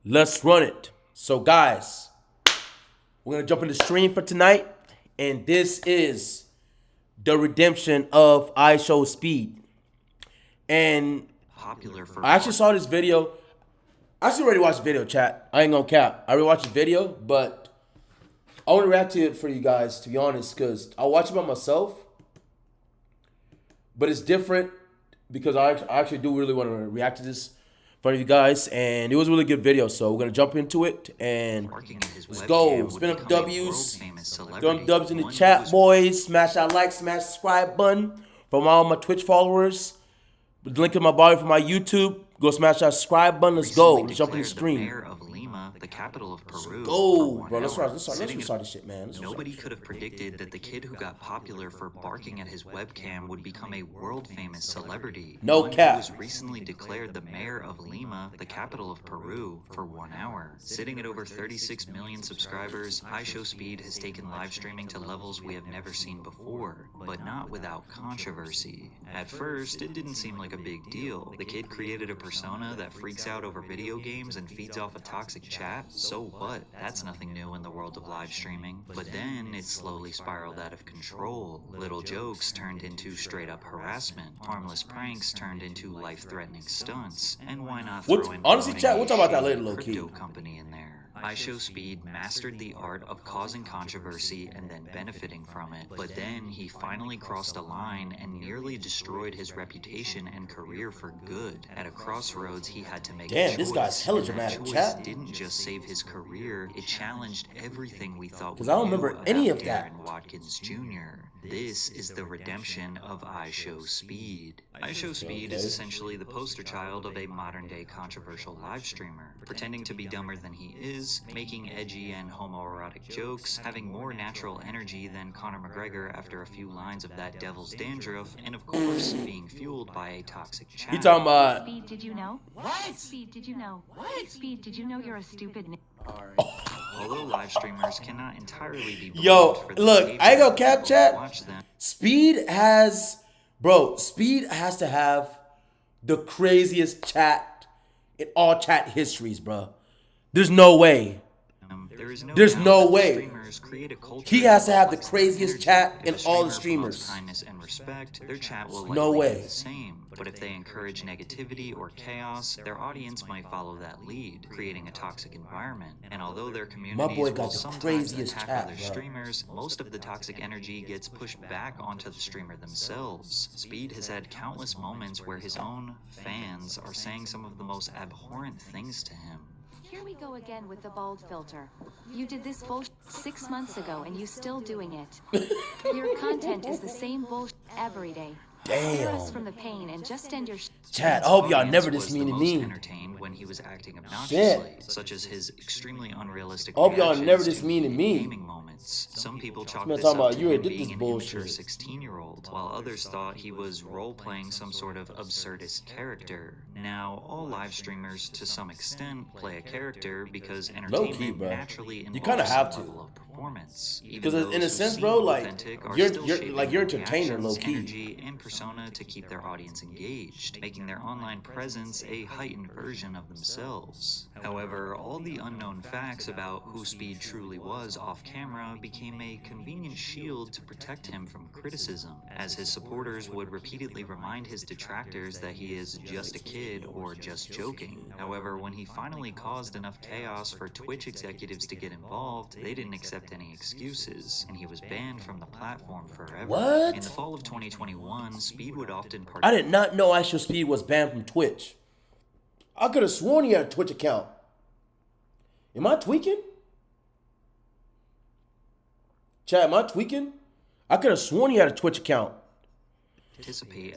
Let's run it. So, guys, we're gonna jump into stream for tonight, and this is the redemption of iShowSpeed. And Popular for I actually saw this video. I actually already watched the video, chat. I ain't gonna cap. I already watched the video, but I want to react to it for you guys, to be honest, because I watch it by myself. But it's different because I actually do really want to react to this for you guys, and it was a really good video. So we're gonna jump into it and let's go. Spin up W's, throw them W's in the chat, boys. Smash that like, smash subscribe button from all my Twitch followers. The link in my bio for my YouTube. Go smash that subscribe button. Let's go. Let's jump in the stream. The capital of Peru. Go, bro. Let's start this shit, man. Nobody could have predicted that the kid who got popular for barking at his webcam would become a world-famous celebrity. No cap. He was recently declared the mayor of Lima, the capital of Peru, for 1 hour. Sitting at over 36 million subscribers, iShowSpeed has taken live streaming to levels we have never seen before, but not without controversy. At first, it didn't seem like a big deal. The kid created a persona that freaks out over video games and feeds off a toxic chat. So what? That's nothing new in the world of live streaming. But then it slowly spiraled out of control. Little jokes turned into straight up harassment. Harmless pranks turned into life-threatening stunts. And why not throw in honestly, chat, we'll talk about that later, low key. Crypto company in there. iShowSpeed mastered the art of causing controversy and then benefiting from it. But then he finally crossed a line and nearly destroyed his reputation and career for good. At a crossroads, he had to make a choice. This guy's hella dramatic, chat. Didn't just save his career, it challenged everything we thought. Because I don't remember any of that. Watkins Jr. This is the redemption of iShowSpeed. iShowSpeed is essentially the poster child of a modern-day controversial live streamer, pretending to be dumber than he is, making edgy and homoerotic jokes, having more natural energy than Conor McGregor after a few lines of that devil's dandruff, and of course, being fueled by a toxic chat. You talking about... Speed, did you know? What? Speed, did you know? What? Speed, did you know you're a stupid Although live streamers cannot entirely be Yo, look, I ain't gonna cap chat. Speed has to have the craziest chat in all chat histories, bro. There's no way. There's no way. He has to have the craziest chat in all the streamers. Kindness and respect, their chat will no way. Be the same. But if they encourage negativity or chaos, their audience might follow that lead, creating a toxic environment. And although their communities will sometimes attack other streamers, most of the toxic energy gets pushed back onto the streamer themselves. Speed has had countless moments where his own fans are saying some of the most abhorrent things to him. Here we go again with the bald filter. You did this bullshit 6 months ago and you still doing it. Your content is the same bullshit every day. Spare us from the pain and just end your chat. I hope y'all never this mean to me. Entertained when he was acting obnoxiously, such as his extremely unrealistic. I hope y'all never this mean to me. Some people chalked this up to him being an immature 16-year-old, while others thought he was role-playing some sort of absurdist character. Now, all live streamers, to some extent, play a character because entertainment naturally involves some level of performance. Because in a sense, bro, like you're entertainer, low key. Energy and persona to keep their audience engaged, making their online presence a heightened version of themselves. However, all the unknown facts about who Speed truly was off-camera became a convenient shield to protect him from criticism, as his supporters would repeatedly remind his detractors that he is just a kid or just joking. However, when he finally caused enough chaos for Twitch executives to get involved, they didn't accept any excuses, and he was banned from the platform forever. What? In the fall of 2021, Speed would often I did not know iShowSpeed was banned from Twitch. I could have sworn he had a Twitch account. Am I tweaking? Chat, am I tweaking? I could have sworn he had a Twitch account.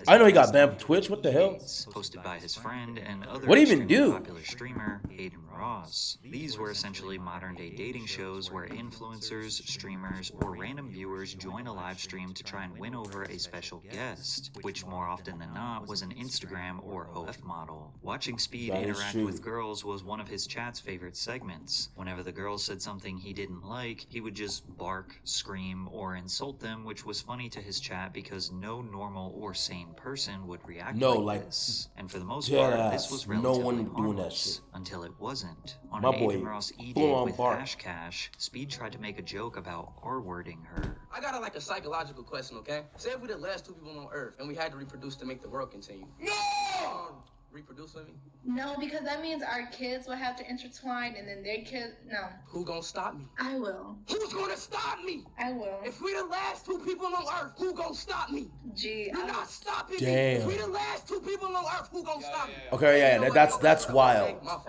I know he got banned from Twitch. What the hell? Posted by his friend and other what even do? Popular streamer Hayden Ross. These were essentially modern-day dating shows where influencers, streamers, or random viewers join a live stream to try and win over a special guest, which more often than not was an Instagram or OF model. Watching Speed interact with girls was one of his chat's favorite segments. Whenever the girls said something he didn't like, he would just bark, scream, or insult them, which was funny to his chat because no normal or sane person would react No, like like, this. And for the most dead part, this ass. was No relatively one doing that harmless, shit. until it wasn't. On My an boy, Agent Ross full E-Day on with bark. Ash Cash, Speed tried to make a joke about R-wording her. I got a psychological question, okay? Say if we're the last 2 people on Earth and we had to reproduce to make the world continue. No! Reproduce with me? No, because that means our kids will have to intertwine and then their kids. No. Who gonna stop me? I will. Who's gonna stop me? I will. If we the last 2 people on Earth, who gonna stop me? Gee, You're not stopping me. Damn. If we the last 2 people on Earth, who gonna stop me? Okay, yeah, that's wild. My fault.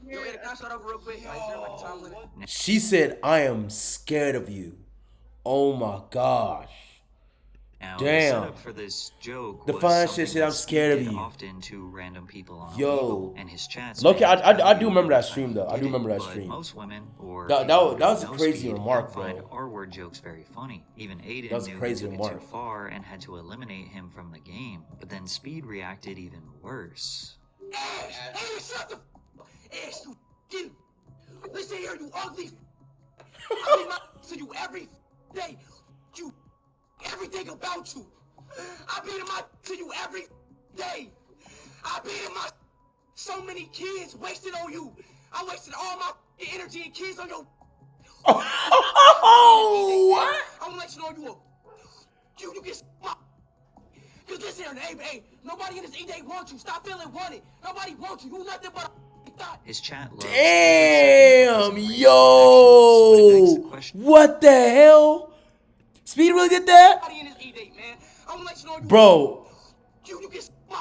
Yo, can I shut up real quick? Is there like a time limit? She said, "I am scared of you." Oh my gosh. Now, Damn. the setup for this joke The was fine shit something said, that "I'm scared of Speed did you." often to random people on Yo. Omegle, and his chats. Look, made I do you remember that kinda stream, though. I get do remember it, that but stream. Most women or That people who was a know crazy Speed remark, don't find bro. R-word jokes very funny. Even Aiden That was a knew crazy he took it remark. too far and had to eliminate him from the game. But then Speed reacted even worse. Ash! Hey, shut the Ash, you fucking. Listen here, you ugly. I mean, my to you every day. You, everything about you. I beat my to you every day. I beat my so many kids wasted on you. I wasted all my energy and kids on your. Oh, what? I'm gonna let you know you get my. Cause listen here, hey, nobody in this E-Day wants you. Stop feeling wanted. Nobody wants you. You nothing but a thought. His chat loves Damn, every second of his yo. reactions, but it begs the question, What the hell? Speed really did that? Nobody in this E-Day, man. I'm gonna let you know Bro, you get my.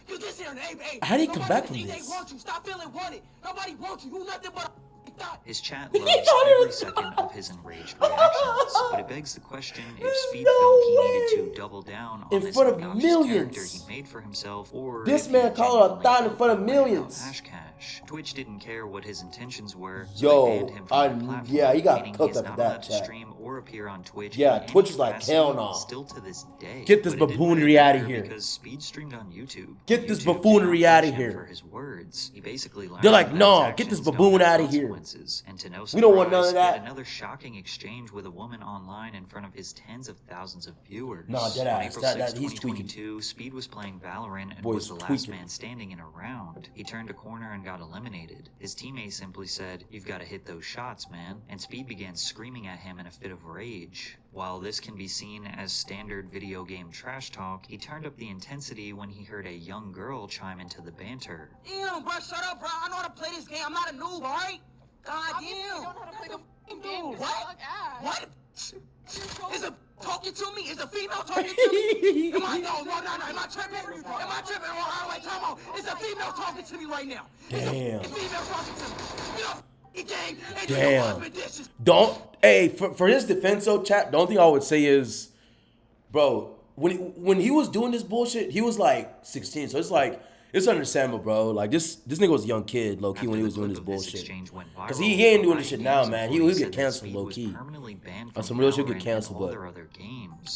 Cause listen here, hey, how did he come back from nobody in this E-Day this? wants you. Stop feeling wanted. Nobody wants you. You nothing but a thought. his chat He loves thought it every was- second of his enraged reactions, but it begs the question if Speed felt he needed to double down on In this front of obnoxious millions. character he made for himself, or This if he man called her a genuinely thought in felt front of that way about millions. Ash Cash. Twitch didn't care what his intentions were, so Yo, they banned him from the platform, yeah, he got meaning cooked he's up not for that, allowed to chat. stream or appear on Twitch. Yeah, in any Twitch is like, capacity hell no. Still to this day. Get this But it didn't buffoonery really outta matter here. Because Speed streamed on YouTube. Get this YouTube did buffoonery not outta punish him here. For his words, he basically learned They're like, that "Nah, his get this actions don't baboon have outta here. consequences." And to no We don't want none of surprise, he had that. another shocking exchange with a woman online in front of his tens of thousands of viewers. Nah, dead On ass. April That- 6, he's tweaking. 2022, Speed was playing Valorant and Boy's was the last tweaking. man standing in a round. He turned a corner and got eliminated. His teammate simply said, "You've got to hit those shots, man." And Speed began screaming at him in a fit of rage. While this can be seen as standard video game trash talk, he turned up the intensity when he heard a young girl chime into the banter. Damn, bro, shut up, bro. I know how to play this game. I'm not a noob, alright? God damn. You don't know how to play the f***ing game. You What? suck ass. What? Is a talking to me? Is a female talking to me? Am I no? Am I tripping? Am I tripping? All right, come on. Is a female talking to me right now? Damn. Is a female talking to me? You know, game and Damn. you dishes. Don't, hey, for his defense, though, chat, the only thing I would say is, bro, when he was doing this bullshit, he was like 16, so it's like, it's understandable, bro. Like, this nigga was a young kid, low-key, when he was doing this bullshit. Because he ain't doing this shit now, man. He'll get canceled, low-key. On some real shit, he'll get canceled, but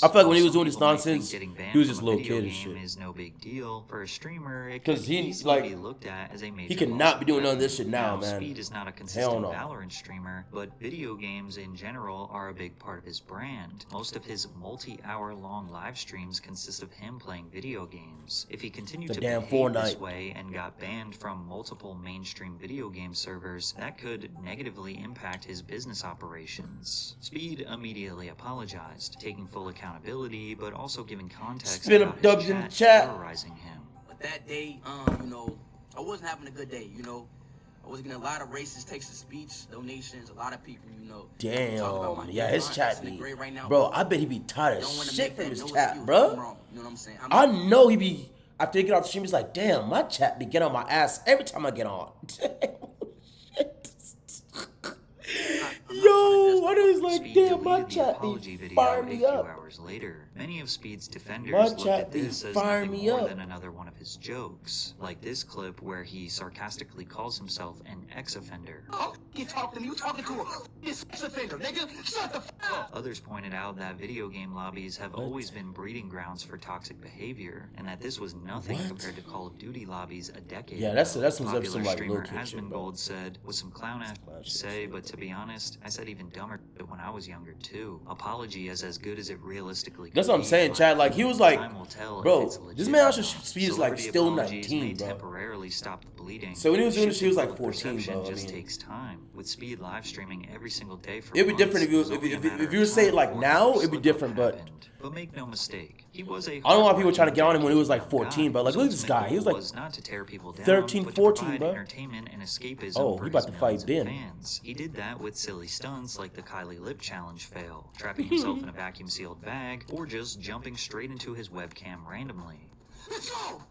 I feel like when he was doing this nonsense, he was just a little kid and shit. Is no big deal for a streamer. It 'Cause could he, easily like, be looked at as a major he cannot be doing none of this loss. shit now, man. Speed is not a consistent no. Valorant streamer, but video games in general are a big part of his brand. Most of his multi-hour-long live streams consist of him playing video games. If he continued The to damn behave this Fortnite. way and got banned from multiple mainstream video game servers, that could negatively impact his business operations. Speed immediately apologized, taking full accountability, but also giving context Spin about up his dubs in the chat chat. terrorizing him. But that day, you know, I wasn't having a good day, you know. I was getting a lot of racist text-to-speech donations, a lot of people, you know. talking about my Damn. Yeah, his deadline. chat It's be, great right now, bro, I bet he be tired of Don't wanna shit make from that his no chat, excuse. bro. I'm wrong. You know what I'm saying? I know he be, after he get off the stream, he's like, damn, my chat be getting on my ass every time I get on. Yo, I was like, Speed damn, my deleted the chat apology be video firing a me few up. hours later. Many of Speed's defenders My looked chat at be this as firing nothing me more up. than another one of his jokes, like this clip where he sarcastically calls himself an ex-offender. Oh, you talking to me? You talking to a this sex offender, nigga? Shut the f up. Others pointed out that video game lobbies have always been breeding grounds for toxic behavior, and that this was nothing What? compared to Call of Duty lobbies a decade Yeah, ago. that's some Popular like streamer low-key shit, bro. Asmongold said, with some clown ass to say, but to be honest, I said said even dumber when I was younger too. Apology is as good as it realistically That's could what I'm be, saying, but Chad. Like, he was like, time will tell if bro, it's legit this man or actually not. Speed is like Celebrity still apologies 19, may bro. temporarily stop the bleeding. So when he was doing this, he was Shifting like public 14, perception bro. I just mean, takes time. With Speed live streaming every single day for it'd be different if you months, it was only a matter if of you were to say it time like before now, another it'd be slip-up different. But happened. But make no mistake, he was a I don't know why people trying to get on him when he was hardworking, like 14, bro. Like, guy look at this whose guy. He was goal like was not to tear people down, 13, but to 14, provide bro. entertainment and escapism Oh, for he about his to fight millions of Ben. fans. He did that with silly stunts like the Kylie lip challenge fail, trapping himself in a vacuum-sealed bag, or just jumping straight into his webcam randomly. Let's go!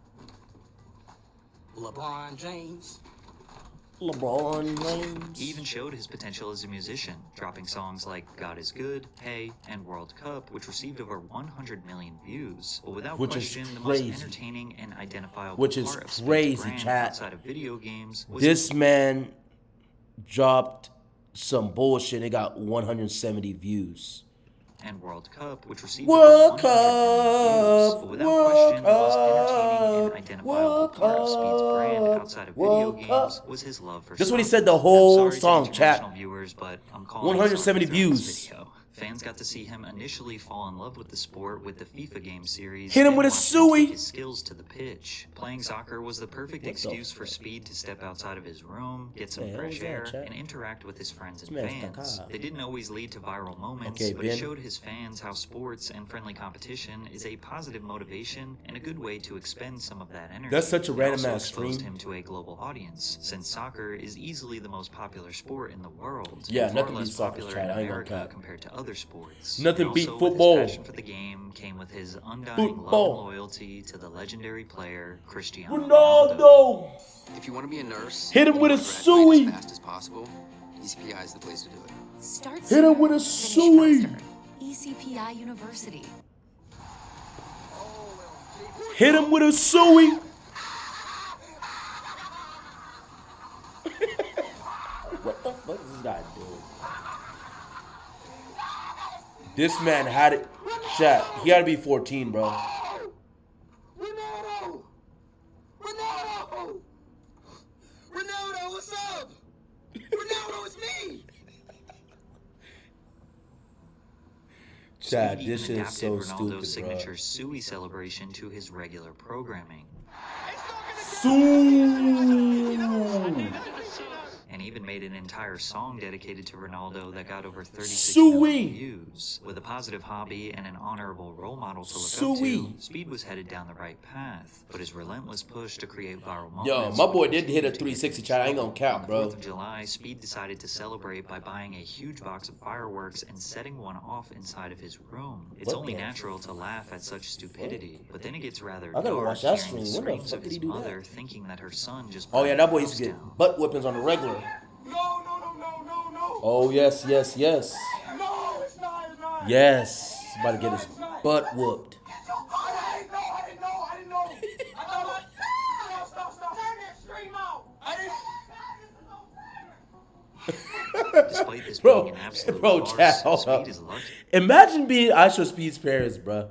LeBron James. LeBron James. He even showed his potential as a musician, dropping songs like God is Good, Hey, and World Cup, which received over 100 million views. But without Which is question, the crazy. most entertaining and identifiable Which is part of Speed's crazy, brand chat. outside of video games was This man dropped some bullshit. It got 170 views. and World Cup, which received World over 100 million views. Cup, But without World question, the most entertaining and Cup, identifiable World part of Speed's brand Cup, outside of video World games Cup. was his love for That's what he soccer. said the whole I'm sorry song, to chat. international viewers, but I'm calling 170 soccer throughout this views. video. Fans got to see him initially fall in love with the sport with the FIFA game series. Hit him and with a watch him suey. take his skills to the pitch. Playing soccer was the perfect What the excuse for fuck? Speed to step outside of his room, get some Hey, how fresh was that, air, chat? and interact with his friends and This man's fans. caca. They didn't always lead to viral moments, Okay, but Ben. it showed his fans how sports and friendly competition is a positive motivation and a good way to expend some of that energy. That's such a It random also ass exposed stream. him to a global audience, since soccer is easily the most popular sport in the world. Yeah, and far nothing less beats soccer, popular chat. in I ain't gonna America cap. compared to other sports. Nothing And beat also, with football. His passion for the game came with his undying love Football. and loyalty to the legendary player Cristiano Ronaldo. Ronaldo. If you want to be a nurse, Hit him and with you a wanna graduate suey. as fast as possible, ECPI is the place to do it. Start Hit him with a finish suey. faster. ECPI University. Hit him with a suey. What the fuck is this guy doing? This man had it. Chat. He gotta be 14, bro. Ronaldo! Ronaldo! Ronaldo, what's up? Ronaldo, it's me! Chat, Speed this even shit is so adapted Ronaldo's stupid, bro. signature suey celebration to his regular programming. And even made an entire song dedicated to Ronaldo that got over 36 Suey. million views. With a positive hobby and an honorable role model to look up Suey. to, Speed was headed down the right path. But his relentless push to create viral moments... Yo, my boy would did hit a continue to 360, get chat. I ain't gonna On cap, the bro. 4th of July, Speed decided to celebrate by buying a huge box of fireworks and setting one off inside of his room. It's What only the natural to laugh at such stupidity, but then it gets rather I gotta dark watch that hearing the stream. When the screams fuck of did he his do that? mother thinking that her son just Oh yeah, burned that the boy used to house get down. butt whippings on the regular. No, no, no, no, no, no! Oh yes, yes, yes. No, it's not. Yes. He's about to get his butt whooped. I didn't know. I thought stop. Turn that stream out. I didn't. Despite this Bro, being an absolute bro, farce, chat, hold Speed up. is lucky Imagine being iShowSpeed's parents, bro.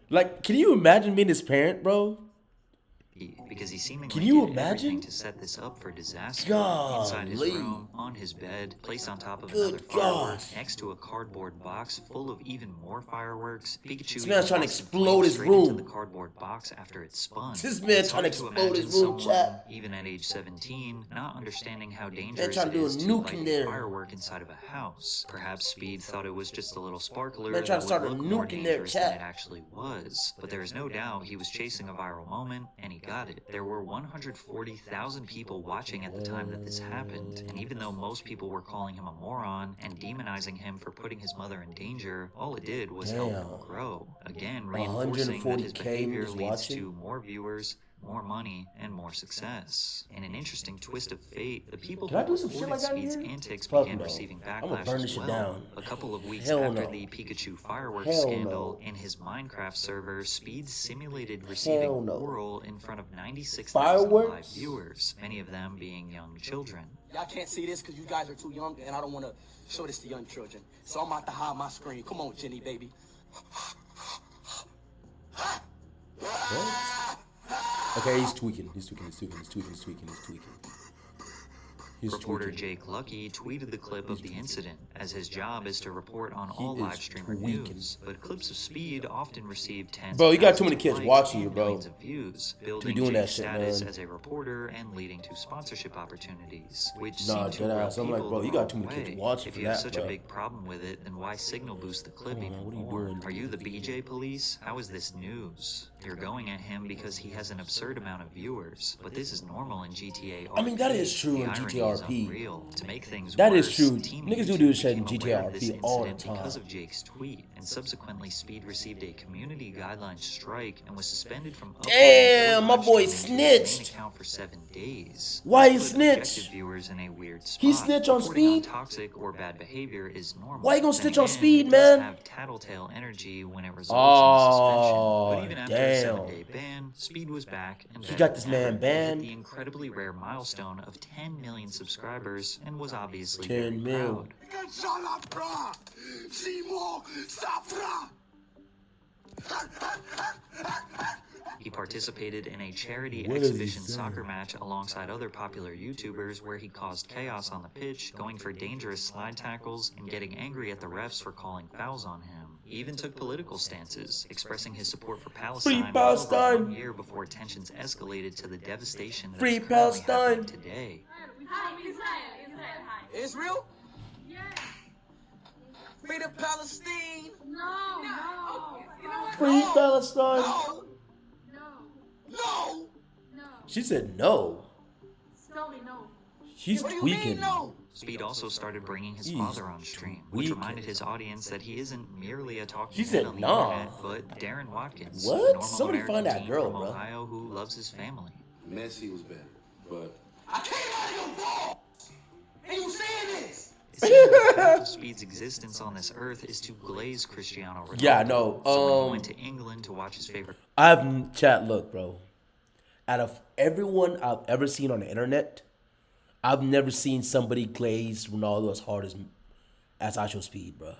Like, can you imagine being his parent, bro? because he seemingly Can you did imagine? everything to set this up for disaster. Golly. Inside his room, on his bed, placed on top of Good another firework, God. next to a cardboard box full of even more fireworks. Pikachu This man's even trying to lost the explode flame his straight into room. the cardboard box after it spun. This man It's trying to hard explode his imagine room, someone, chat. even at age 17, not understanding how dangerous trying it to do a is to nuke light in a there. firework inside of a house. Perhaps Speed thought it was just a little sparkler Man that trying to would start a look more nuke in there, dangerous than chat. it actually was. But there is no doubt he was chasing a viral moment, and he got it. There were 140,000 people watching at the time that this happened, and even though most people were calling him a moron and demonizing him for putting his mother in danger, all it did was help him Damn. grow. Again, reinforcing that his 140K behavior was leads watching? to more viewers, more money, and more success. In an interesting twist of fate, the people Can I who do some shit reported like that Speed's here? antics Fuck began no. receiving I'ma backlash burn as this shit well. down. A couple of weeks Hell after no. the Pikachu fireworks Hell scandal, no. in his Minecraft server, Speed simulated Hell receiving no. oral in front of 96,000 Fireworks? live viewers, many of them being young children. Y'all can't see this because you guys are too young, and I don't want to show this to young children. So I'm about to hide my screen. Come on, Jenny, baby. What? Okay, he's tweaking. He's tweaking. Reporter tweaking. Jake Lucky tweeted the clip of the incident, as his job is to report on all is live streamer tweaking. news. But clips of Speed often receive tens Bro, of you got too thousands many of kids likes watching you, and bro. millions of views, building doing that Jake's shit, status man. as a reporter and leading to sponsorship opportunities, which Nah, seem to rub deadass. I'm like, people bro, the you got wrong too many kids way. watching If for you have that, such bro. a big problem with it, then why signal boost the clip Come on, even what are you more? doing? Are you the BJ police? How is this news? You're going at him because he has an absurd amount of viewers, but this is normal in GTA RP. I mean, that is true The in irony GTA is RP. unreal. To make things That worse, is true. Team Niggas do YouTube this shit in became GTA aware of this RP all the incident because time. of Jake's tweet, and subsequently Speed received a community guidelines strike and was suspended from uploading Damn, or my live boy streaming to his main snitched. account for 7 days. Why This he put objective snitched? viewers in a weird spot. He snitched on Reporting on Speed? toxic or bad behavior is normal. Why you gonna Then snitch on again, Speed, it does man? have tattletale energy when it results in a suspension. Oh, But even after a damn. 7-day ban, Speed was back and He better got this than man ever. He hit banned. the incredibly rare milestone of 10 million subscribers and was obviously 10 very mil. proud. He participated in a charity What is he exhibition saying? soccer match alongside other popular YouTubers where he caused chaos on the pitch, going for dangerous slide tackles and getting angry at the refs for calling fouls on him. He even took political stances, expressing his support for Palestine well over Palestine! 1 year before tensions escalated to the devastation that Free is currently happening Palestine! today. Hi, Israel. Israel? Yes. Free to Palestine! No. Free Palestine. No! No. No! No. She said no. Slowly, no. She's What do you tweaking. mean, no? Speed also started bringing his He's father on stream, which tweaking. reminded his audience that he isn't merely a talking He head said on the nah. internet, but Darren Watkins, What? a normal Somebody American find that teen girl, from bro. Ohio who loves his family. Messi was better, but I came out of your ball! And you saying this? It seems that half of Speed's existence on this earth is to glaze Cristiano Ronaldo. Yeah, I know. So when he went to England to watch his favorite. Chat, look, bro. Out of everyone I've ever seen on the internet, I've never seen somebody glaze Ronaldo as hard as iShowSpeed, bro.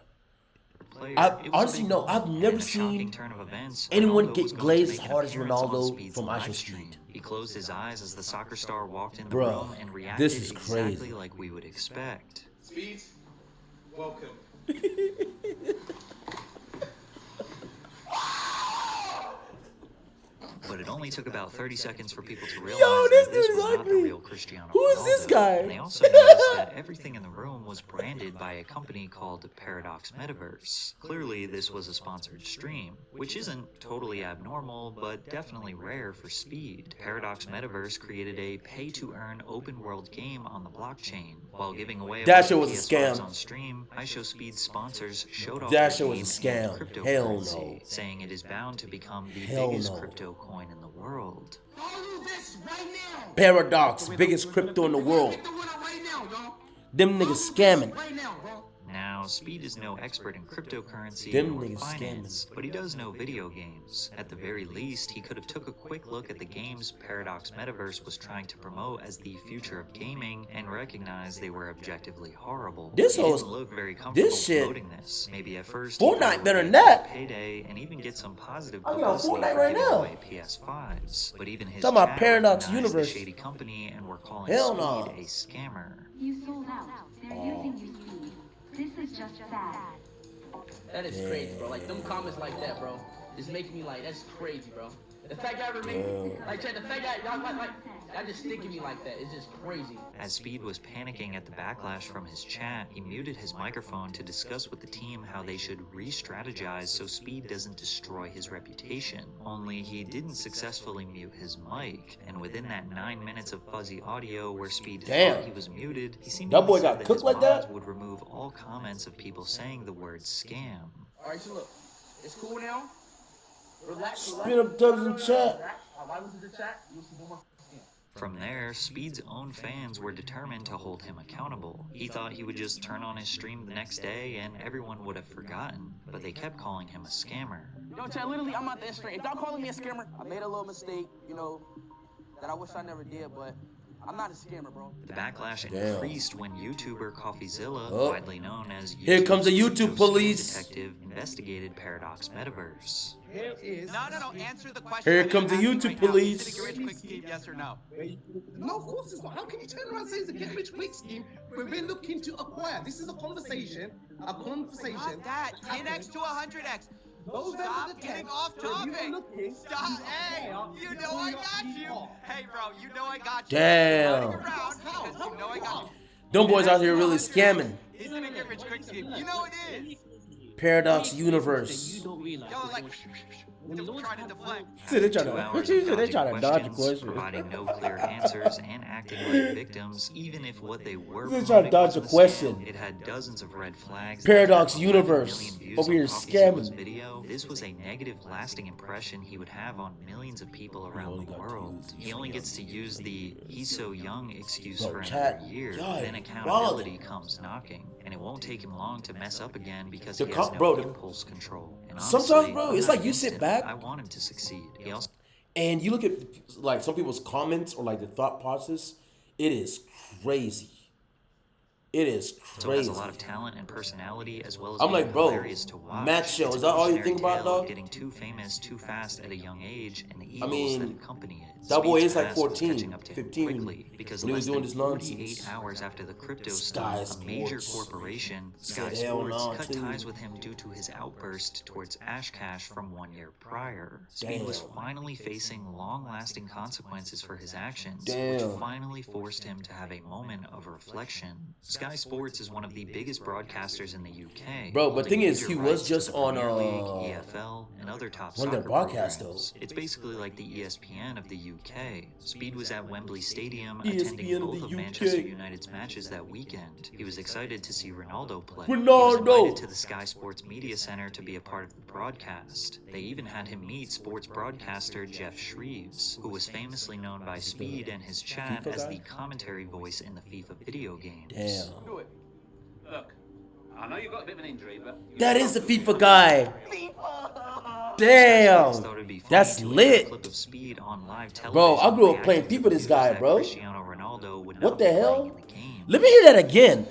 Player, I it was a honestly big no, moment, I've and never in a shocking seen turn of events, anyone Ronaldo get was going to glazed make as an hard as appearance on Ronaldo Speed's from live iShowSpeed. stream. He closed his eyes as the soccer star walked in the Bruh, room and reacted this is exactly crazy. like we would expect. Speeds, welcome. But it only took about 30 seconds for people to realize this that this dude is was not the ugly. real Cristiano Who is Ronaldo. this guy? And they also noticed that everything in the room was branded by a company called Paradox Metaverse. Clearly, this was a sponsored stream, which isn't totally abnormal, but definitely rare for Speed. Paradox Metaverse created a pay-to-earn open-world game on the blockchain, while giving away That a shit bunch was of a PS5s scam. on stream. iShowSpeed sponsors showed off That their shit was a game scam. and Hell cryptocurrency, no. saying it is bound to become the Hell biggest no. crypto coin in the world. Don't do this right now! Paradox, biggest crypto in the world. Pick the winner right now, dog! Them niggas scamming. Right now, bro! Now, Speed is no expert in cryptocurrency Them or niggas finance, but he does know video games. At the very least, he could have took a quick look at the games Paradox Metaverse was trying to promote as the future of gaming and recognized they were objectively horrible. This He hoes- didn't look very comfortable this shit- promoting this. Maybe at first, Fortnite he thought it better would than be a that. payday and even get some positive I'm on publicity Fortnite for right giving now. away PS5s. But even his Talking about chat Paradox recognized Universe. the shady company and were calling Hell Speed no. a scammer. You sold out. They're using you, Speed. This is just sad. That is crazy, bro. Like, them comments like that, bro, is making me like, that's crazy, bro. The fact that I remain, like, the fact that y'all like, that just sticking me like that is just crazy. As Speed was panicking at the backlash from his chat, he muted his microphone to discuss with the team how they should re-strategize so Speed doesn't destroy his reputation. Only he didn't successfully mute his mic, and within that 9 minutes of fuzzy audio where Speed Damn. thought he was muted, he seemed That boy said got that cooked his like that? mods would remove all comments of people saying the word scam. Alright, so look, it's cool now. Relax. Spin up dubs in chat. I listen to the chat, you'll see more. From there, Speed's own fans were determined to hold him accountable. He thought he would just turn on his stream the next day and everyone would have forgotten, but they kept calling him a scammer. Yo, chat, literally, I'm out there straight. If y'all calling me a scammer, I made a little mistake, you know, that I wish I never did, but I'm not a scammer, bro. The backlash Damn. increased when YouTuber CoffeeZilla, Oh. widely known as Here comes the YouTube YouTube police. detective, investigated Paradox Metaverse. Here is. No, answer the question. Here I'm comes the asking YouTube right now. police. Is it a get rich quick scheme, yes or no? No, of course it's not. How can you turn around and say it's a get rich quick scheme when we're looking to acquire? This is a conversation. Not that. 10x to 100x. Stop getting off topic. Stop. Hey, you know I got you. Hey, bro, you know I got you. Damn. Running around because you know I got you. Them boys out here really scamming. Is it a get rich quick scheme? You know it is. Paradox Universe. Yo, like, trying to deflect. See, they trying 2 to, hours they of trying to dodge a questions, question. providing no clear answers and acting like victims, even if what they were They're trying to promoting dodge a was question. scam. It had dozens of red flags. Paradox that had Universe. 11 million views Over here on CoffeeZilla's scamming. video. This was a negative, lasting impression he would have on millions of people around the world. He only gets to use the "he's so young" excuse Bro, for chat, another year. y'all Then wild. accountability comes knocking, and it won't take him long to mess up again because The he has no bro, the- impulse control. And Sometimes, honestly, bro, I'm it's not like you against sit him. back. I want him to succeed. He also And you look at like some people's comments or like the thought process, it is crazy. It is also has crazy. a lot of talent and personality, as well as I'm being like, bro, hilarious to watch. Matt Show, It's is a that all you cautionary think about, tale dog? of getting too famous too fast at a young age, and the I evils mean, that accompany it. that boy Speed's is like past was 14, catching up to him 15 quickly, because when he was less doing than this 48 nonsense. hours after the crypto Sky stuff, a major Sports corporation, said Sky hell Sports, no, cut too. ties with him due to his outburst towards Ash Cash from 1 year prior. Speed was Damn. finally facing long-lasting consequences for his actions, Damn. which finally forced him to have a moment of reflection. Sky Sports is one of the biggest broadcasters in the UK. Bro, but holding thing is, major he was rights to just the on, Premier League, EFL, and other top one of their soccer broadcasts, programs. It's basically like the ESPN of the UK. Speed was at Wembley Stadium ESPN attending of both the of UK. Manchester United's matches that weekend. He was excited to see Ronaldo play. Ronaldo! He was invited to the Sky Sports Media Center to be a part of the broadcast. They even had him meet sports broadcaster Jeff Shreves, who was famously known by Speed and his chat FIFA as guy? the commentary voice in the FIFA video games. Damn. Do it. Look, I know you've got a bit of an injury, but That is the FIFA guy. Damn. Thought it'd be funny That's to lit. air a clip of Speed on live Bro, I grew up television playing reacting FIFA to this guy, news that bro. Cristiano Ronaldo would What not the be playing hell? in the game. Let me hear that again.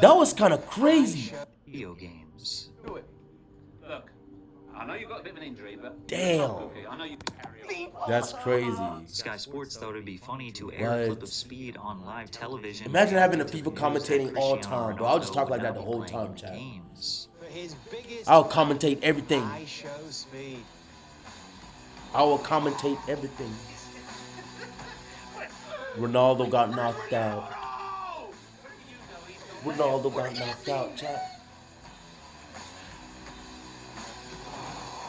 That was kind of crazy. Video games. do it. Look, I know you've got a bit of an injury, but Damn. okay, I know you can carry on. That's crazy. Sky Sports thought it'd be funny to air a clip What? of Speed on live television. Imagine having a reacting FIFA to the news that commentating all Cristiano time, bro. I'll just Ronaldo talk like would that not the be whole playing time, in chat. games. I'll commentate everything. iShowSpeed. I will commentate everything. Ronaldo got knocked out. Ronaldo got knocked out, chat.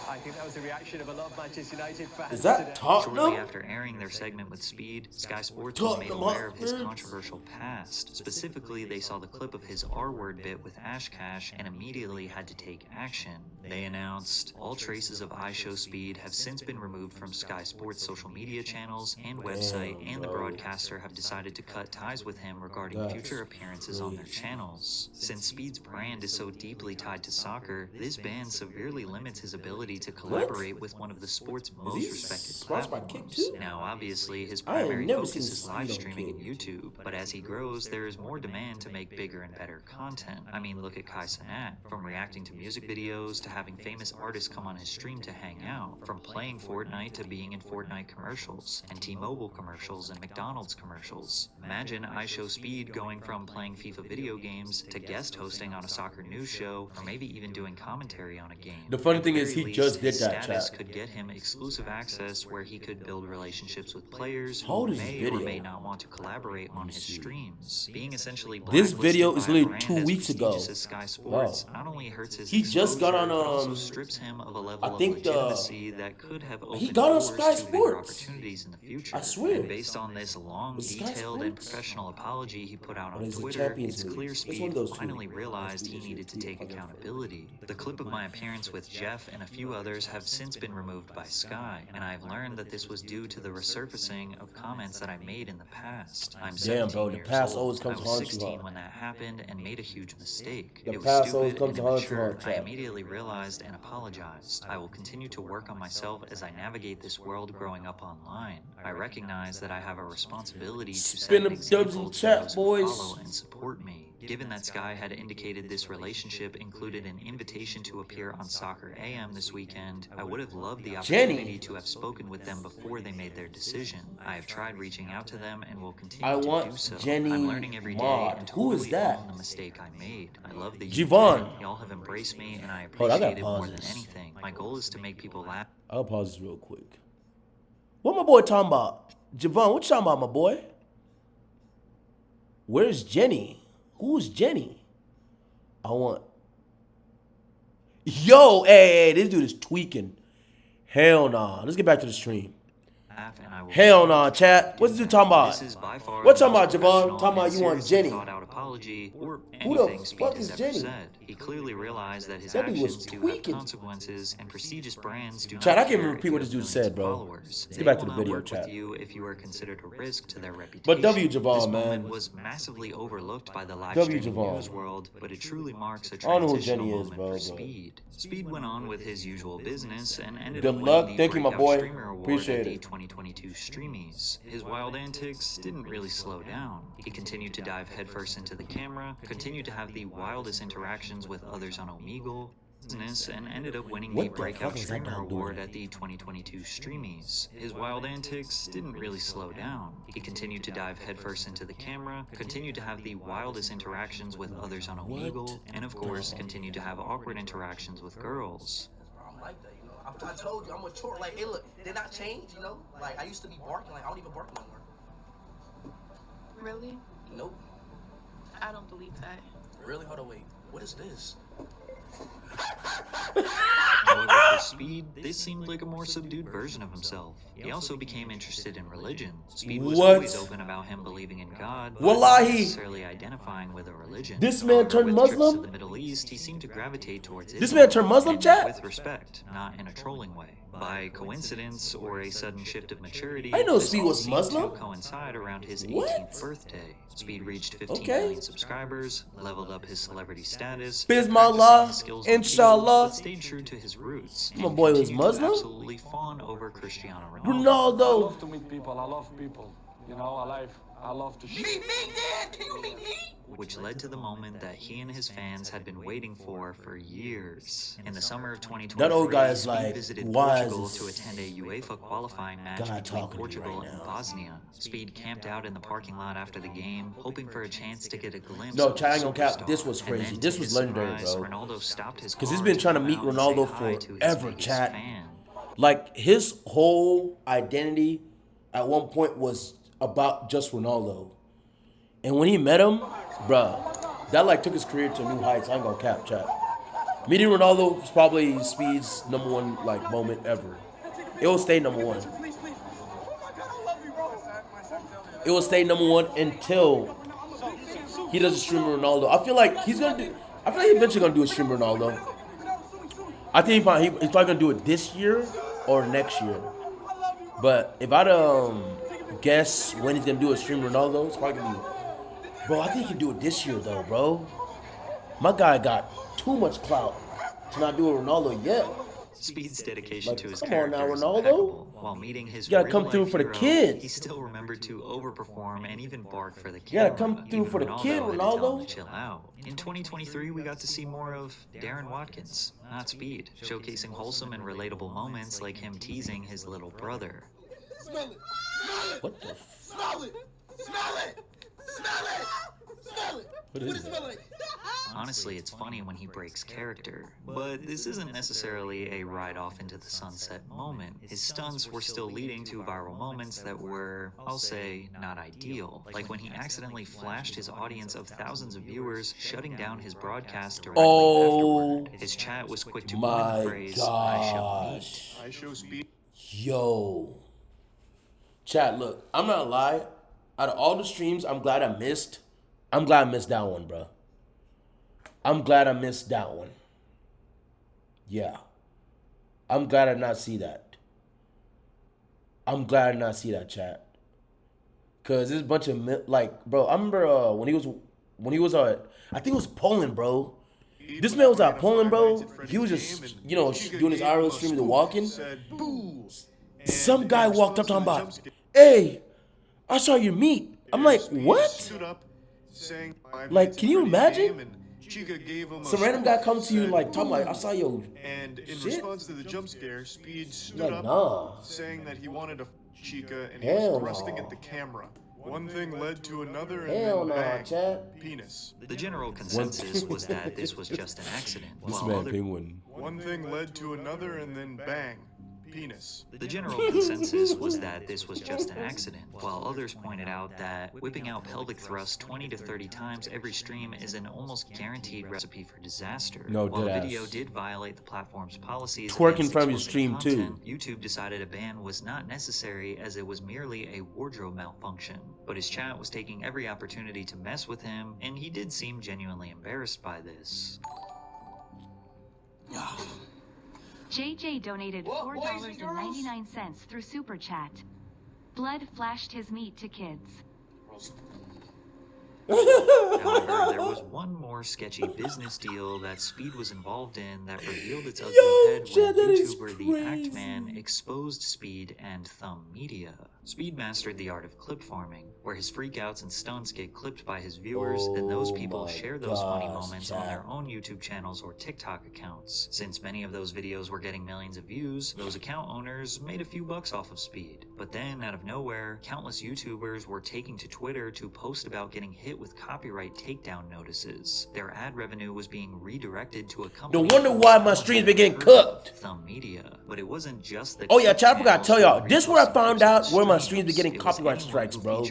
I think that was the reaction of a lot of Manchester United fans. Is that today. Shortly Tottenham? after airing their segment with Speed, Sky Sports was made Tottenham aware of his Hotspurs. controversial past. Specifically, they saw the clip of his R-word bit with Ash Cash and immediately had to take action. They announced, all traces of iShowSpeed have since been removed from Sky Sports' social media channels and website, and the broadcaster have decided to cut ties with him regarding That's future appearances on their channels. Since Speed's brand is so deeply tied to soccer, this ban severely limits his ability to collaborate with one of the sport's most he respected sponsored by platforms. Kick too? Now, obviously, his I ain't primary never focus seen is Speed live on streaming and Kick. YouTube, but as he grows, there is more demand to make bigger and better content. I mean, look at Kai Cenat. From reacting to music videos to having famous artists come on his stream to hang out, from playing Fortnite to being in Fortnite commercials, and T-Mobile commercials and McDonald's commercials. Imagine iShowSpeed going from playing FIFA video games to guest hosting on a soccer news show, or maybe even doing commentary on a game. The funny At thing the is very he just least, did his that, status chat. could get him exclusive access where he could build relationships with players How old who is this may or video? may not want to collaborate on his streams. Being essentially This video blacklisted is by a literally brand 2 as weeks ago. prestigious as Sky Sports Wow. not only hurts his He just got exposure, on, but also strips him of a level I think of the- legitimacy that could have opened got on doors Sky to bigger Sports. opportunities in the future. I swear. And based on this long, Was Sky detailed, and Sports? professional apology he put out Or on is it Twitter, Champions it's League? clear It's one Speed of those two. finally realized he needed to take accountability. The clip of my appearance with Jeff and a few others others have since been removed by Sky, and I've learned that this was due to the resurfacing of comments that I made in the past. I'm 17 bro, the years past old. always comes I to was haunt you 16 hard. when that happened and made a huge mistake. The It was past always stupid comes and to haunt you immature. hard, I chat. immediately realized and apologized. I will continue to work on myself as I navigate this world growing up online. I recognize that I have a responsibility to set Spin an them dubs in example to chat, those who boys. follow and support me. Given that Sky had indicated this relationship included an invitation to appear on Soccer AM this weekend, I would have loved the opportunity to have spoken with them before they made their decision. I have tried reaching out to them and will continue to do so. I'm learning every day and totally own the mistake I made. I love the Javon. Y'all have embraced me and I Hold on, I appreciate gotta it pause more than this. anything. My goal is to make people laugh. I'll pause this real quick. What my boy talking about? Javon, what you talking about, my boy? Where's Jenny? Who's Jenny? I want... Yo, hey, this dude is tweaking. Hell nah. Let's get back to the stream. Hell nah, chat. What's this dude talking about? What talking about, Javon? Talking about you want Jenny. Who the fuck is Jenny? He clearly realized that his That dude was actions do have tweaking. consequences, and prestigious brands do Chat, not I can't even care repeat if what you this dude have said, bro. followers. Let's They get back to will the not video, work chat. with you if you are considered a risk to their reputation. But W Javon, this man. moment was massively overlooked by the live W streaming Javon. news world, but it truly marks a I don't know who transitional Jenny is, moment bro, for but- Speed. Speed went on with his usual business and ended Good up luck. winning the Thank you, my Breakout boy. Streamer Award Appreciate at the it. 2022 Streamies. His wild antics didn't really slow down. He continued to dive headfirst into the camera, continued to have the wildest interactions with others on Omegle, and ended up winning the What the Breakout fuck is that Streamer dog doing? Award at the 2022 Streamies. His wild antics didn't really slow down. He continued to dive headfirst into the camera, continued to have the wildest interactions with others on Omegle, and of course, continued to have awkward interactions with girls. I'm like that, you know. I told you, I'm mature. Like, hey, look, did not change, you know? Like, I used to be barking. Like, I don't even bark no more. Really? Nope. I don't believe that. Really? Hold on, wait. What is this? However, for Speed, this seemed like a more subdued version of himself. He also became interested in religion. Speed was What? always open about him believing in God, but Wallahi. not necessarily identifying with a religion. This man However, turned with trips Muslim? to the Middle East, he seemed to gravitate towards This Islam, man turned Muslim, and chat? with respect, not in a trolling way. By coincidence or a sudden shift of maturity, I didn't know this Speed all was seemed Muslim. to coincide around his What? 18th birthday. Speed reached 15 Okay. million subscribers, leveled up his celebrity status, Bismillah, practicing his skills on inshallah. keyboard, but stayed true to his roots. My and boy was continued to Muslim? absolutely fawn over Cristiano Ronaldo. I Ronaldo. love to meet people. I love people. You know, I love to shoot. Meet me, Dad! Can you meet me? Which led to the moment that he and his fans had been waiting for years. In the summer of 2023, That old guy is Speed like, visited why is Portugal this to attend a UEFA qualifying match guy between talking to me Portugal right and now? Bosnia. Speed camped out in the parking lot after the game, hoping for a chance to get a glimpse No, of chat, I ain't the gonna cap. superstar. This was And crazy. then, This to was his legendary, surprise, bro. Ronaldo stopped his Because he's car been to trying to come meet out and say Ronaldo hi to his forever, biggest chat. fan. Like, his whole identity at one point was about just Ronaldo. And when he met him, bruh, that like took his career to new heights. I ain't gonna cap, chat. Meeting Ronaldo was probably Speed's #1 like moment ever. It will stay #1. It will stay #1 until he does a stream with Ronaldo. I feel like he's eventually gonna do a stream with Ronaldo. I think he's probably gonna do it this year or next year. But if I'd guess when he's gonna do a stream with Ronaldo, it's probably gonna be. Bro, I think he can do it this year though, bro. My guy got too much clout to not do it with Ronaldo yet. Speed's dedication to his come on now, character is Ronaldo. impeccable. While meeting his You gotta come real-life through for the hero, kids. he still remembered to overperform and even bark for the You camera. gotta come through Even for the kid, Ronaldo had to tell him Ronaldo. to chill out. In 2023, we got to see more of Darren Watkins, not Speed, showcasing wholesome and relatable moments like him teasing his little brother. Smell it! Smell it! What the? Smell it! Smell it! Smell it! Smell it! What What is it it? smell like? Honestly, it's funny when he breaks character, but this isn't necessarily a ride off into the sunset moment. His stunts were still leading to viral moments that were, I'll say, not ideal. Like when he accidentally flashed his audience of thousands of viewers, shutting down his broadcast directly Oh afterward. His chat was quick to my coin the phrase, "I shall meet." gosh. iShowSpeed. Yo. Chat, look, I'm not gonna lie. Out of all the streams, I'm glad I missed that one, bro. I'm glad I missed that one. Yeah. I'm glad I did not see that. I'm glad I did not see that, chat. Cause there's a bunch of like, bro. I remember when he was I think it was Poland, bro. This man was at Poland, bro. He was just, you know, doing his IRL stream, the walking. Some guy walked up talking about, "Hey, I saw your meat." I'm like, what? Like, can you imagine? Some random guy comes to you like talking like, "I saw your And in shit." response to the jump scare, Speed stood Like, up, nah. saying that he wanted a Chica, and he Hell was thrusting no. at the camera. One thing led to another, and Hell then no, bang, Chad. penis. The general consensus was that this was just an accident, This while man other penguin. One thing led to another, and then bang, penis. The general consensus was that this was just an accident, while others pointed out that whipping out pelvic thrusts 20 to 30 times every stream is an almost guaranteed recipe for disaster. No, while the deadass. video did violate the platform's policies Twerking against from your explicit stream, too. content, YouTube decided a ban was not necessary as it was merely a wardrobe malfunction. But his chat was taking every opportunity to mess with him, and he did seem genuinely embarrassed by this. JJ donated $4.99 through Super Chat. Blood flashed his meat to kids. However, there was one more sketchy business deal that Speed was involved in that revealed its ugly head when YouTuber The Act Man exposed Speed and Thumb Media. Speed mastered the art of clip farming, where his freakouts and stunts get clipped by his viewers, and those people share those funny moments on their own YouTube channels or TikTok accounts. Since many of those videos were getting millions of views, those account owners made a few bucks off of Speed. But then, out of nowhere, countless YouTubers were taking to Twitter to post about getting hit with copyright takedown notices. Their ad revenue was being redirected to a company. No wonder why my streams been getting cooked. Thumb Media. But it wasn't just the Oh yeah, chat, I forgot to tell y'all. This is where I found out where my streams be getting copyright strikes, bro.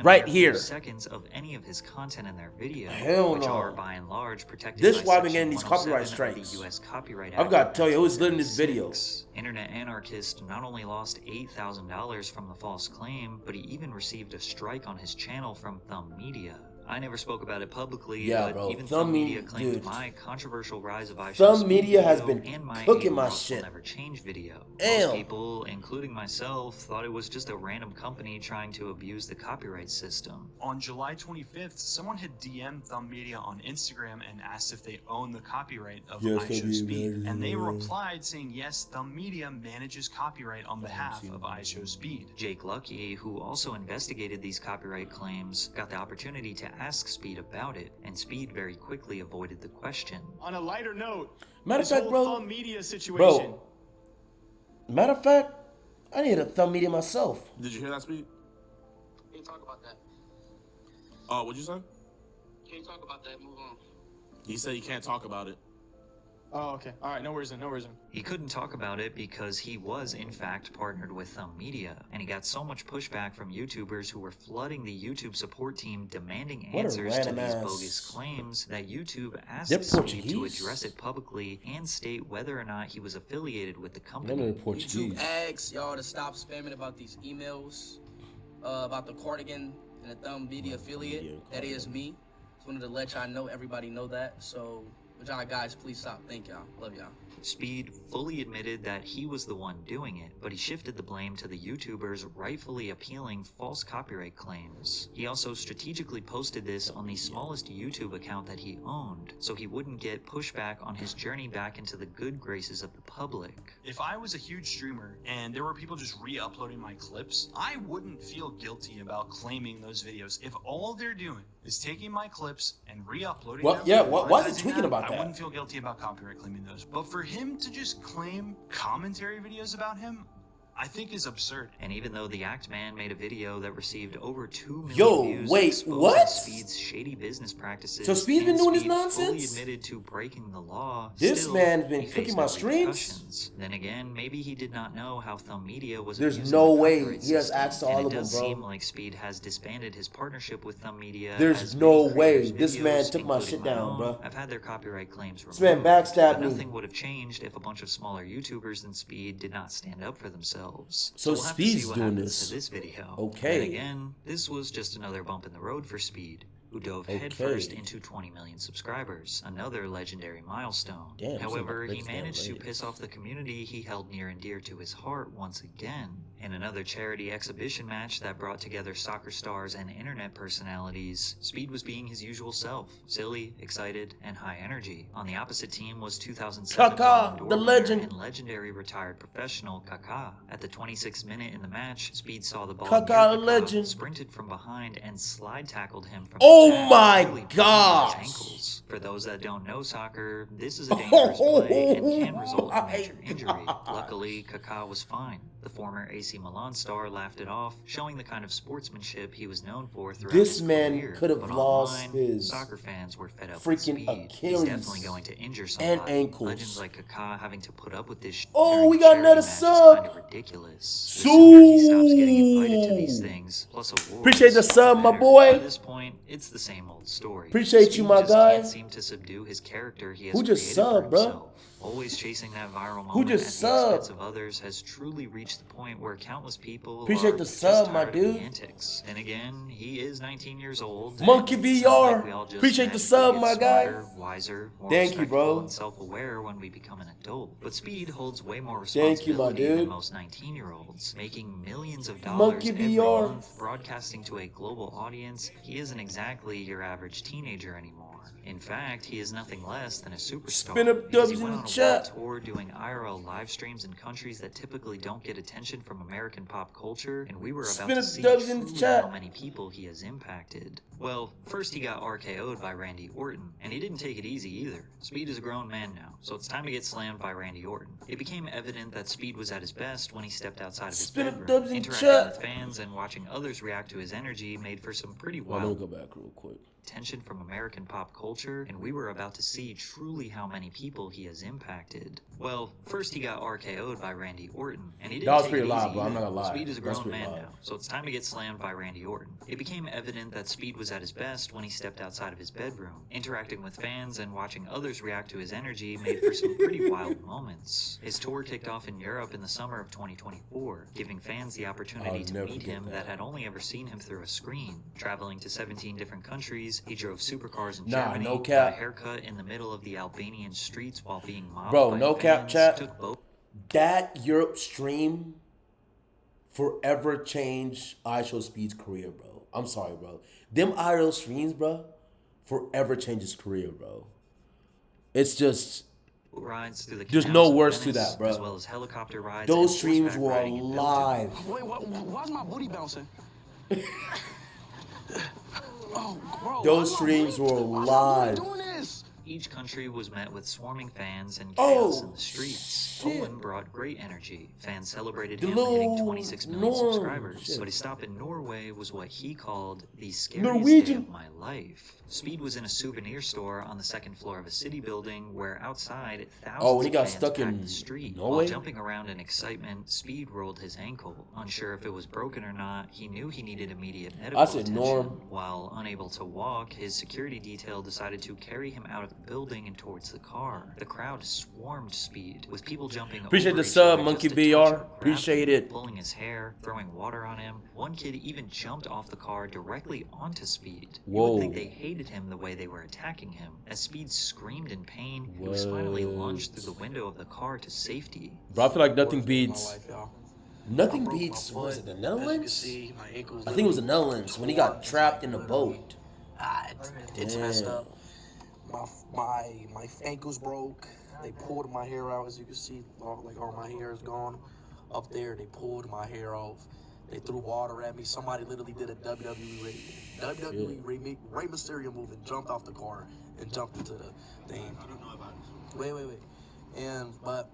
Right here. Seconds of any of his content in their video, Hell which no. are by and large protected. This is by why I've been Section getting these copyright 107 of strikes. the US Copyright I've Act got to of tell you, it was lit in this video. 1996. Internet anarchist not only lost $8,000 from the false claim, but he even received a strike on his channel from Thumb Media. I never spoke about it publicly, Yeah, but bro. even Thumb Thumb Media Media- claimed dude. my controversial rise of iShowSpeed Thumb Media has video been and my cooking Eight my Laws shit. Will Never Change video. Damn. Most people, including myself, thought it was just a random company trying to abuse the copyright system. On July 25th, someone had DM'd Thumb Media on Instagram and asked if they own the copyright of Yes, they iShowSpeed, do. and they replied saying yes, Thumb Media manages copyright on behalf of iShowSpeed. Jake Lucky, who also investigated these copyright claims, got the opportunity to ask Speed about it, and Speed very quickly avoided the question. On a lighter note, Matter of this fact, whole bro. Thumb Media situation. Bro. Matter of fact, I need a Thumb Media myself. Did you hear that, Speed? Can you talk about that? What'd you say? Can you talk about that? Move on. He said you can't talk about it. Oh, okay. All right, no worries then, no worries then. He couldn't talk about it because he was, in fact, partnered with Thumb Media, and he got so much pushback from YouTubers who were flooding the YouTube support team demanding What a answers to random these ass- bogus claims that YouTube asked They're Speed to Portuguese? address it publicly and state whether or not he was affiliated with the I company. know they're Portuguese. YouTube asks y'all to stop spamming about these emails, about the cardigan and the Thumb Media affiliate. That is me. Just wanted to let y'all know, everybody know that. So, would y'all guys please stop? Thank y'all. Love y'all. Speed fully admitted that he was the one doing it, but he shifted the blame to the YouTubers rightfully appealing false copyright claims. He also strategically posted this on the smallest YouTube account that he owned, so he wouldn't get pushback on his journey back into the good graces of the public. If I was a huge streamer and there were people just re-uploading my clips, I wouldn't feel guilty about claiming those videos. If all they're doing is taking my clips and re-uploading Well, them, yeah, why is he monetizing tweaking them, about I that? wouldn't feel guilty about copyright claiming those. But for him to just claim commentary videos about him, I think is absurd. And even though the Act Man made a video that received over 2 million Yo, views wait, exposing what? Speed's shady business practices, So Speed's been and doing this Speed fully nonsense? admitted to breaking the law. This still, man's been he cooking faced my no streams? repercussions. Then again, maybe he did not know how Thumb Media was There's abusing no the way copyright he has system, access to and all it of them, does bro. seem like Speed has disbanded his partnership with Thumb Media. There's as no many way creators' this man videos, took my including shit down, own, bro. Have had their copyright claims This man removed, backstabbed but me. nothing would have changed if a bunch of smaller YouTubers than Speed did not stand up for themselves. So we'll have to see Speed's what doing happens this. to this video. Okay. And again, this was just another bump in the road for Speed, who dove headfirst into 20 million subscribers, another legendary milestone. Damn, however, he managed to piss off the community he held near and dear to his heart once again. In another charity exhibition match that brought together soccer stars and internet personalities, Speed was being his usual self, silly, excited, and high energy. On the opposite team was 2007 Kaká, the legend, and legendary retired professional Kaká. At the 26th minute in the match, Speed saw the ball Kaká, near Kaká, legend, sprinted from behind and slide tackled him from oh the back, my really gosh. ankles. For those that don't know soccer, this is a dangerous play and can result in major injury. Luckily, Kaká was fine. The former AC Milan star laughed it off, showing the kind of sportsmanship he was known for throughout this his man career. could have But lost online, his soccer fans were fed up freaking with Speed. Achilles He's definitely going to injure somebody. and ankles. Legends like Kaká having to put up with this oh, we got another sub. kind of ridiculous. The sooner he stops getting invited to these things, plus awards, appreciate the sub, my boy. At this point, it's the same old story. Appreciate Speed you, my just guy. Can't seem to subdue his character he has who just subbed, bro? Always chasing that viral moment who just at the expense subbed? of others has truly reached the point where countless people appreciate are the just sub, my tired of dude. the antics. And again, he is 19 years old. Monkey and VR. like appreciate the sub, my guy. Wiser, more thank you, bro. And self-aware when we become an adult. But Speed holds way more responsibility than most 19-year-olds, making millions of dollars Monkey every VR. month, broadcasting to a global audience. He isn't exactly your average teenager anymore. In fact, he is nothing less than a superstar. Spin up dubs in the chat. Tour doing IRL live streams in countries that typically don't get attention from American pop culture, and we were about to see how many people he has impacted. Well, first he got RKO'd by Randy Orton, and he didn't take it easy either. Speed is a grown man now, so it's time to get slammed by Randy Orton. It became evident that Speed was at his best when he stepped outside of his bedroom. Interacting with fans and watching others react to his energy made for some pretty wild let me go back real quick. Attention from American pop culture, and we were about to see truly how many people he has impacted. Well, first he got RKO'd by Randy Orton, and he didn't take it easy loud, bro. I'm not gonna lie. Speed is a grown man now, so it's time to get slammed by Randy Orton. It became evident that Speed was at his best when he stepped outside of his bedroom. Interacting with fans and watching others react to his energy made for some pretty wild moments. His tour kicked off in Europe in the summer of 2024, giving fans the opportunity to meet him that had only ever seen him through a screen. Traveling to 17 different countries, he drove supercars in Germany, no cap. got a haircut in the middle of the Albanian streets while being mobbed bro, by no fans, cap, chat. took that Europe stream forever changed iShowSpeed's career, bro. I'm sorry, bro. Them IRL streams, bro, forever changed his career, bro. It's just rides through the there's no canals of words to Venice, that, bro. as well as helicopter rides. Those and streams horseback were riding in alive. Wait, why's my booty bouncing? Oh, bro, those streams were alive. Each country was met with swarming fans and chaos in the streets. Poland brought great energy. Fans celebrated him hitting 26 million subscribers. But his stop in Norway was what he called the scariest day of my life. Speed was in a souvenir store on the second floor of a city building where outside thousands when he got of fans stuck in packed the street. Norway? While jumping around in excitement, Speed rolled his ankle. Unsure if it was broken or not, he knew he needed immediate medical attention. While unable to walk, his security detail decided to carry him out of the building and towards the car. The crowd swarmed Speed, with people jumping appreciate over the each sub, other Monkey just to VR. touch him, Appreciate it. Pulling his hair, throwing water on him. One kid even jumped off the car directly onto Speed. You would think they hated him the way they were attacking him. As Speed screamed in pain, he was finally launched through the window of the car to safety. Bro, I feel like nothing beats. Nothing beats. What was it, the Netherlands? I think it was the Netherlands when he got trapped in the boat. It's messed up. My ankles broke. They pulled my hair out, as you can see. All my hair is gone. Up there, they pulled my hair off. They threw water at me. Somebody literally did a WWE Rey Mysterio move and jumped off the car and jumped into the thing. Wait. But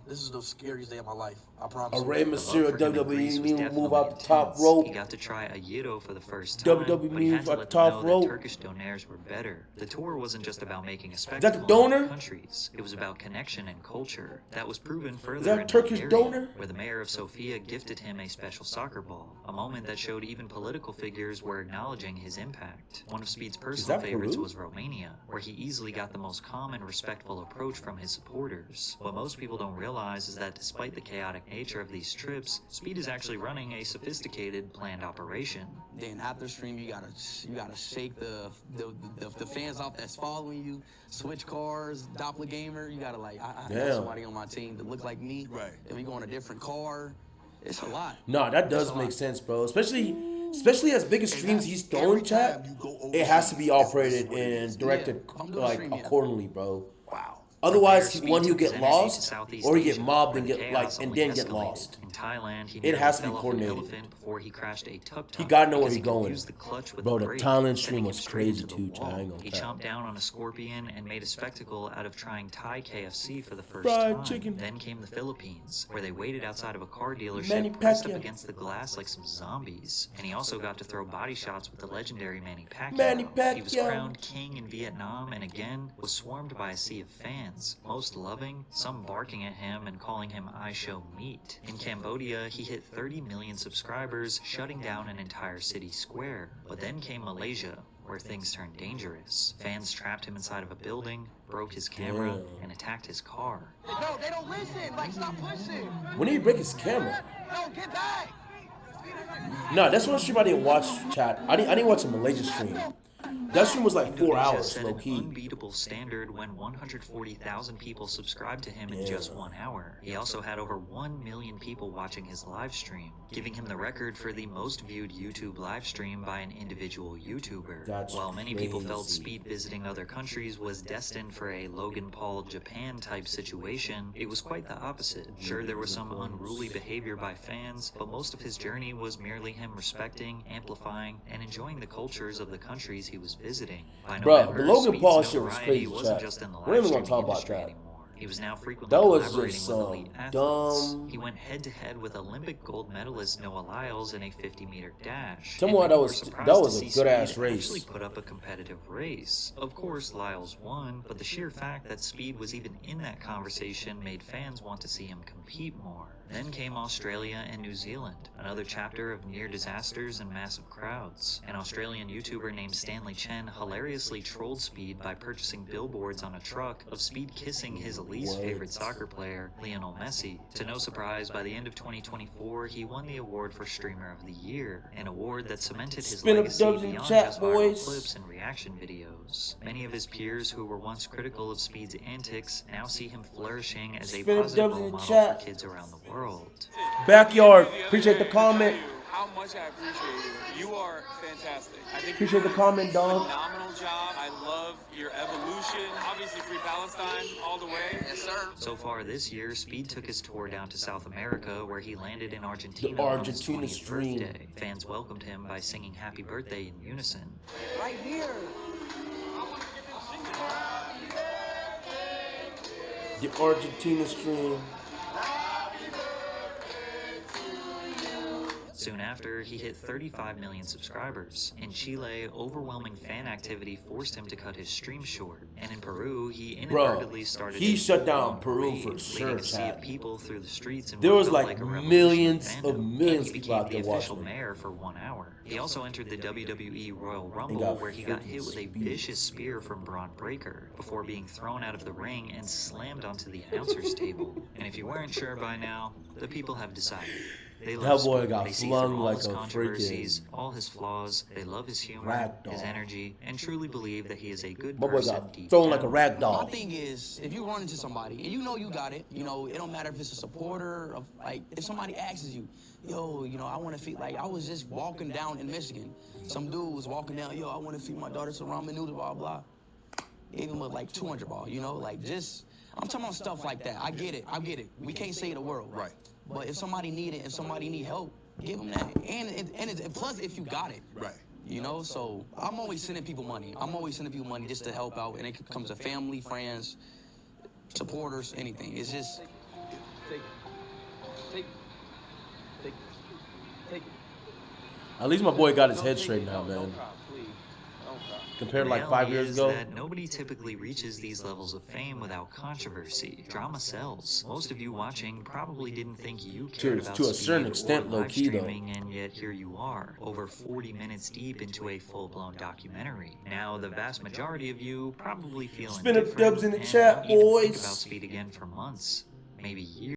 this is the scariest day of my life. I promise. A Rey Mysterio WWE move out the top rope. He got to try a Yido for the first time. WWE but he had to at let the them top know rope. that Turkish donaires were better. The tour wasn't just about making a spectacle. Is that the donor? Of countries. It was about connection and culture. That was proven further. Is that in Turkish Bulgaria, donor? where the mayor of Sofia gifted him a special soccer ball. A moment that showed even political figures were acknowledging his impact. One of Speed's personal favorites was Romania, where he easily got the most calm and respectful approach from his supporters. What most people don't realize is that despite the chaotic nature of these trips, Speed is actually running a sophisticated, planned operation. Then after stream, you gotta shake the fans off that's following you, switch cars, doppelganger. You gotta like, I got somebody on my team that look like me. Right. And we go on a different car. It's a lot. No, that does make sense, bro. Especially as big as streams he's throwing, chat. It has to be operated and directed like accordingly, bro. Wow. Otherwise, one, he'll get lost, or he get mobbed and get get lost. In Thailand, he it has to be coordinated. Before he crashed a tuk-tuk. He gotta know where he's going. Bro, the brake, Thailand stream was crazy too, chat. He chomped down on a scorpion and made a spectacle out of trying Thai KFC for the first Fried time. chicken. Then came the Philippines, where they waited outside of a car dealership, pressed up against the glass like some zombies. And he also got to throw body shots with the legendary Manny Pacquiao. He was crowned king in Vietnam and again was swarmed by a sea of fans, most loving, some barking at him and calling him iShowMeat. In Cambodia, he hit 30 million subscribers, shutting down an entire city square. But then came Malaysia, where things turned dangerous. Fans trapped him inside of a building, broke his camera, and attacked his car. No, they don't listen. Like, stop pushing. When did he break his camera? No, get back. No, that's one stream I didn't watch, chat. I didn't watch a Malaysia stream. That stream was like 4 hours, set low an key. unbeatable standard when 140,000 people subscribed to him in just 1 hour. He also had over 1 million people watching his live stream, giving him the record for the most viewed YouTube live stream by an individual YouTuber. That's While many people felt crazy. Speed visiting other countries was destined for a Logan Paul Japan type situation, it was quite the opposite. Sure, there was some unruly behavior by fans, but most of his journey was merely him respecting, amplifying, and enjoying the cultures of the countries he was visiting. By Bro, November, the Logan Speed's Paul shit was notoriety crazy, wasn't chat. just in the We're not even live gonna talk streaming about industry that. anymore. He was now frequently That was collaborating just with some elite athletes. dumb. He went head-to-head with Olympic gold medalist Noah Lyles in a 50-meter dash. Tell me and why many that were was surprised that to was see a good ass Speed race. actually put up a competitive race. Of course, Lyles won, but the sheer fact that Speed was even in that conversation made fans want to see him compete more. Then came Australia and New Zealand, another chapter of near disasters and massive crowds. An Australian YouTuber named Stanley Chen hilariously trolled Speed by purchasing billboards on a truck of Speed kissing his least favorite soccer player, Lionel Messi. To no surprise, by the end of 2024, he won the award for Streamer of the Year, an award that cemented his Spin up legacy dubs in beyond chat, just viral boys. clips and reaction videos. Many of his peers who were once critical of Speed's antics now see him flourishing as a Spin up positive dubs in role the model chat. for kids around the world. Backyard, appreciate the comment. How much I appreciate you. You are fantastic. I think Appreciate the comment, dog. phenomenal job. I love your evolution. Obviously, Free Palestine all the way. Yes, sir. So far this year, Speed took his tour down to South America, where he landed in Argentina The on his Argentina 20th stream. birthday. Fans welcomed him by singing Happy Birthday in unison. Right here. The Argentina stream. Soon after, he hit 35 million subscribers. In Chile, overwhelming fan activity forced him to cut his stream short. And in Peru, he inadvertently started he a shut down full-blown Peru for parade, sure, leading a sea of chat. people through the streets and There what was felt like a revolution millions fandom. of millions And he of people out became there the official watching. mayor for 1 hour. He also entered the WWE Royal Rumble, got where he got hit with a freaking vicious spear from Braun Breaker before being thrown out of the ring and slammed onto the announcer's table. And if you weren't sure by now, the people have decided. They That love boy Speed. got They see flung through all like his a controversies, all his flaws. They love his humor, Ragdoll. his energy, and truly believe that he is a good My boy person got deep thrown down. like a rag My doll. thing is, if you run into somebody and you know you got it, you know, it don't matter if it's a supporter of, like, if somebody asks you, yo, you know, I want to feed, like, I was just walking down in Michigan. Some dude was walking down, yo, I want to feed my daughter some ramen noodles, blah, blah. Even with like 200 ball, you know, like just, I'm talking about stuff like that. I get it. We can't save the world. Right. But if somebody need it, if somebody need help, give them that. And plus, if you got it. Right. You know, so I'm always sending people money. I'm always sending people money just to help out. And it comes to family, friends, supporters, anything. It's just... At least my boy got his head straight now, man. Compared to like 5 Reality years is ago. that nobody typically reaches these levels of fame without controversy. Drama sells. Most of you watching probably didn't think you cared about To a certain Speed extent, or low live key, though. streaming, and yet here you are, over 40 minutes deep into a full-blown documentary. Now, the vast majority of you probably feel Spin up indifferent dubs in the and chat, won't even think boys. about Speed again for months, maybe years.